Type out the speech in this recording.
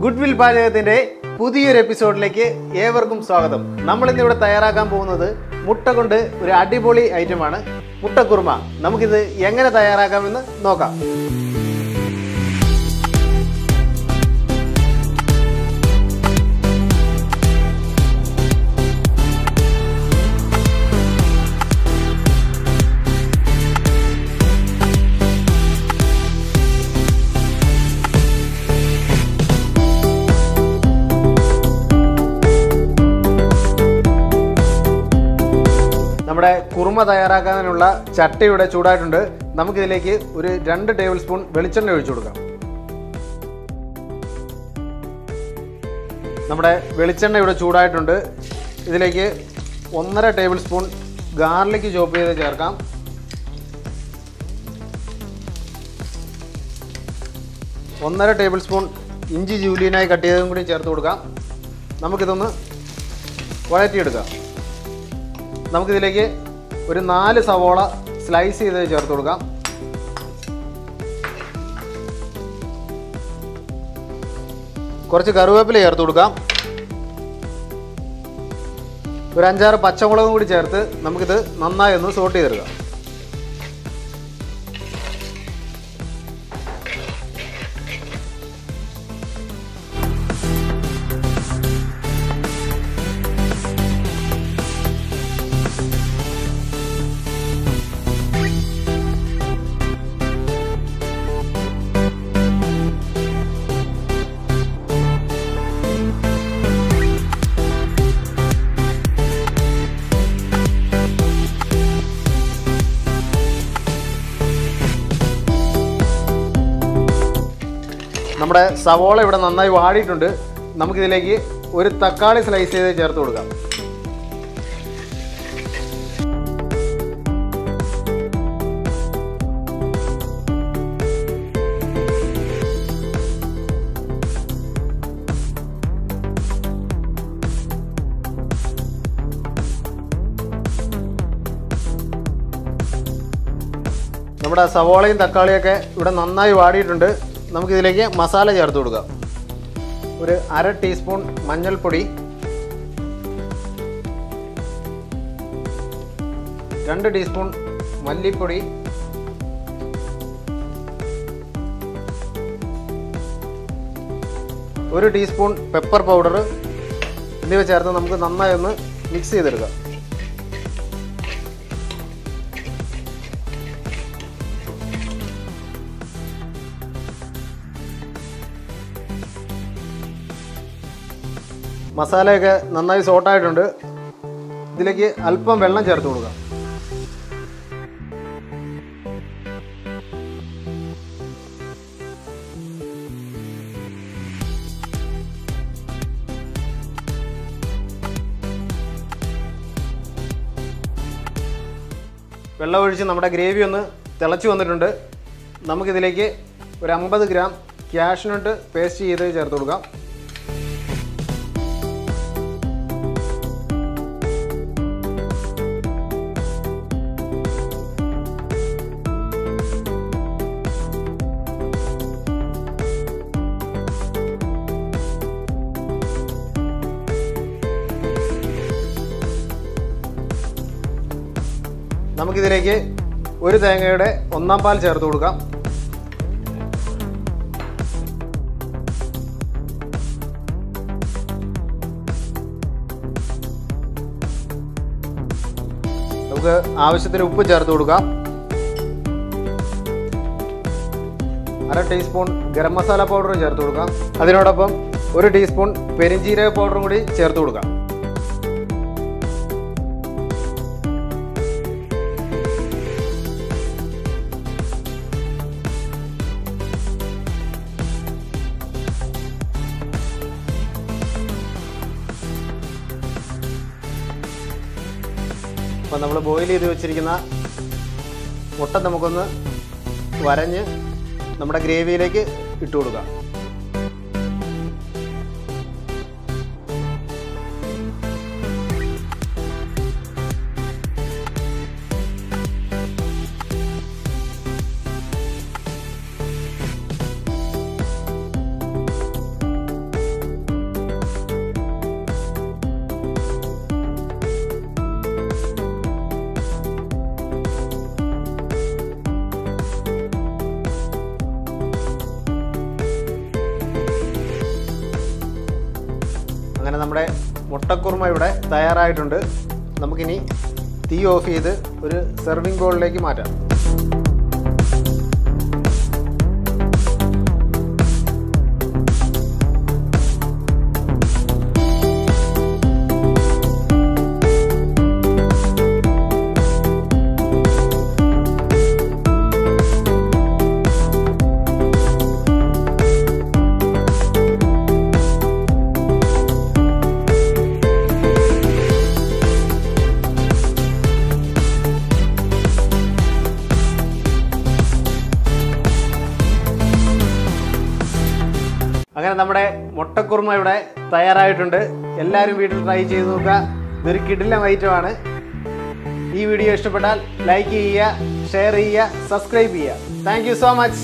Goodwill പാചകത്തിന്റെ പുതിയൊരു എപ്പിസോഡിലേക്ക് ഏവർക്കും സ്വാഗതം. നമ്മൾ ഇന്നിവിടെ തയ്യാറാക്കാൻ പോകുന്നത് മുട്ട കൊണ്ട് ഒരു അടിപൊളി ഐറ്റമാണ് മുട്ട കുറുമ. നമുക്കിത് എങ്ങനെ തയ്യാറാക്കാമെന്ന് നോക്കാം. നമ്മുടെ കുറുമ തയ്യാറാക്കാനുള്ള ചട്ടി ഇവിടെ ചൂടായിട്ടുണ്ട്. നമുക്കിതിലേക്ക് ഒരു 2 ടേബിൾ സ്പൂൺ വെളിച്ചെണ്ണ ഒഴിച്ചു കൊടുക്കാം. നമ്മുടെ വെളിച്ചെണ്ണ ഇവിടെ ചൂടായിട്ടുണ്ട്. ഇതിലേക്ക് 1.5 ടേബിൾ സ്പൂൺ ഗാർലിക് ചോപ്പ് ചെയ്ത് ചേർക്കാം. ഒന്നര ടേബിൾ സ്പൂൺ ഇഞ്ചി ജൂലിയനായി കട്ട് ചെയ്തതും കൂടി ചേർത്ത് കൊടുക്കാം. നമുക്കിതൊന്ന് വഴറ്റിയെടുക്കാം. നമുക്കിതിലേക്ക് ഒരു 4 സവോള സ്ലൈസ് ചെയ്ത് ചേർത്ത് കൊടുക്കാം. കുറച്ച് കറിവേപ്പില ചേർത്ത് കൊടുക്കാം. ഒരു 5-6 പച്ചമുളകും കൂടി ചേർത്ത് നമുക്കിത് നന്നായി ഒന്ന് സോട്ട് ചെയ്തെടുക്കാം. നമ്മുടെ സവോള ഇവിടെ നന്നായി വാടിയിട്ടുണ്ട്. നമുക്കിതിലേക്ക് ഒരു തക്കാളി സ്ലൈസ് ചെയ്ത് ചേർത്ത് കൊടുക്കാം. നമ്മുടെ സവോളയും തക്കാളിയൊക്കെ ഇവിടെ നന്നായി വാടിയിട്ടുണ്ട്. നമുക്കിതിലേക്ക് മസാല ചേർത്ത് കൊടുക്കാം. ഒരു 1/2 ടീസ്പൂൺ മഞ്ഞൾപ്പൊടി, 2 ടീസ്പൂൺ മല്ലിപ്പൊടി, 1 ടീസ്പൂൺ പെപ്പർ പൗഡർ എന്നിവ ചേർത്ത് നമുക്ക് നന്നായി ഒന്ന് മിക്സ് ചെയ്തെടുക്കാം. മസാലയൊക്കെ നന്നായി സോട്ടായിട്ടുണ്ട്. ഇതിലേക്ക് അല്പം വെള്ളം ചേർത്ത് കൊടുക്കാം. വെള്ളം ഒഴിച്ച് നമ്മുടെ ഗ്രേവി ഒന്ന് തിളച്ച് വന്നിട്ടുണ്ട്. നമുക്കിതിലേക്ക് ഒരു 50 ഗ്രാം കാഷ്നട്ട് പേസ്റ്റ് ചെയ്ത് ചേർത്ത് കൊടുക്കാം. നമുക്കിതിലേക്ക് ഒരു തേങ്ങയുടെ 1/4 പാൽ ചേർത്ത് കൊടുക്കാം. നമുക്ക് ആവശ്യത്തിന് ഉപ്പ് ചേർത്ത് കൊടുക്കാം. 1/2 ടീസ്പൂൺ ഗരം മസാല പൗഡർ ചേർത്ത് കൊടുക്കാം. അതിനോടൊപ്പം 1 ടീസ്പൂൺ പെരിഞ്ജീരക പൗഡറും കൂടി ചേർത്ത് കൊടുക്കാം. അപ്പോൾ നമ്മൾ ബോയിൽ ചെയ്ത് വെച്ചിരിക്കുന്ന മുട്ട നമുക്കൊന്ന് വരഞ്ഞ് നമ്മുടെ ഗ്രേവിയിലേക്ക് ഇട്ട് കൊടുക്കാം. നമ്മുടെ മുട്ടക്കുറുമ ഇവിടെ തയ്യാറായിട്ടുണ്ട്. നമുക്കിനി തീ ഓഫ് ചെയ്ത് ഒരു സെർവിങ് ബൗളിലേക്ക് മാറ്റാം. അങ്ങനെ നമ്മുടെ മുട്ടക്കുറുമ ഇവിടെ തയ്യാറായിട്ടുണ്ട്. എല്ലാവരും വീട്ടിൽ ട്രൈ ചെയ്ത് നോക്കുക. ഇതൊരു കിടിലൻ ഐറ്റമാണ്. ഈ വീഡിയോ ഇഷ്ടപ്പെട്ടാൽ ലൈക്ക് ചെയ്യുക, ഷെയർ ചെയ്യുക, സബ്സ്ക്രൈബ് ചെയ്യുക. Thank you so much.